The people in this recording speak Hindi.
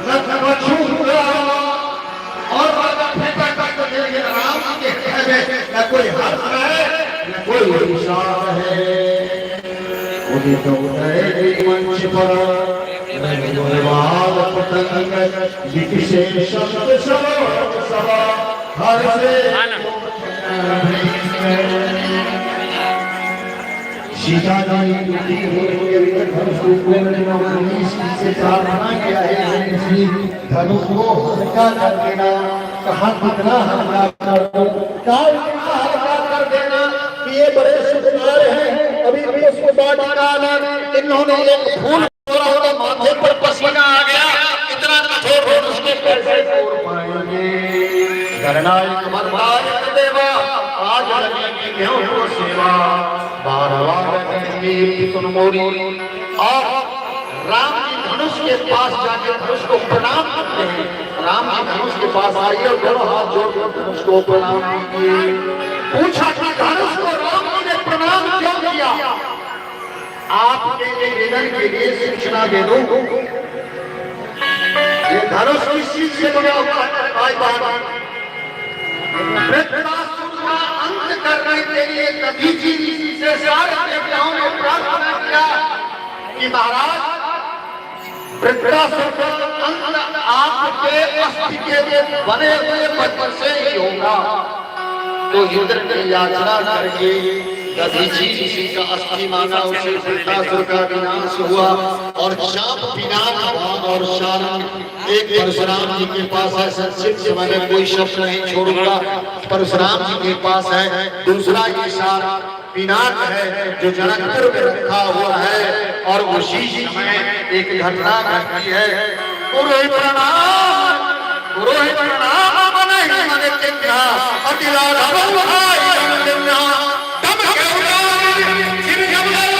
न छूंगा और राम के न कोई हर्ष है न कोई विषाद है। उदित उदय मंच पर निर्वाद पतंग विकिशे शब्द सभा हर से सीता जी से प्रार्थना किया है धनुष को हल्का कर देना, कहा कितना हल्का कर दो, हल्का कर देना कि ये बड़े सुकुमार हैं। अभी भी उसको बात डाला, इन्होंने एक फूल तोड़ा, माथे पर पसीना आ गया, इतना कठोर हो उसके कैसे तोड़ पाएंगे। गणनायक मर्दायक देवा आज लगेगी गेहूं को सेवा, बारवार मोरी। और राम जी धनुष के पास जाके धनुष को प्रणाम करते हैं। राम जी धनुष के पास आइए और दोनों हाथ जोड़कर धनुष को प्रणाम कीजिए। पूछा कि धनुष को राम जी ने प्रणाम क्यों किया? आपके निधन के लिए शिक्षा दे दो। ये धनुष किस चीज से बना हुआ है? अंत करने के लिए कभी से सारे देवताओं ने प्रार्थना किया कि महाराज वृत्रासुर का अंत आपके अस्थि के बने हुए पत्थर से ही होगा। तो इंद्र ने याचना करके दधीचि का अस्थि माना, उसे वृत्रासुर का विनाश हुआ और शाप विनाश हुआ। और शाप एक परशुराम जी के पास है, संक्षिप्त समय में कोई शब्द नहीं छोड़ूंगा, परशुराम जी के पास है। दूसरा ये शाप पिनाक है जो जनकपुर में रखा हुआ है और उसी समय एक घटना घटती है। पुरोहित प्रणाम, पुरोहित प्रणाम मने मने किन्ना अतिला भाई दम के उड़ान सिर जमला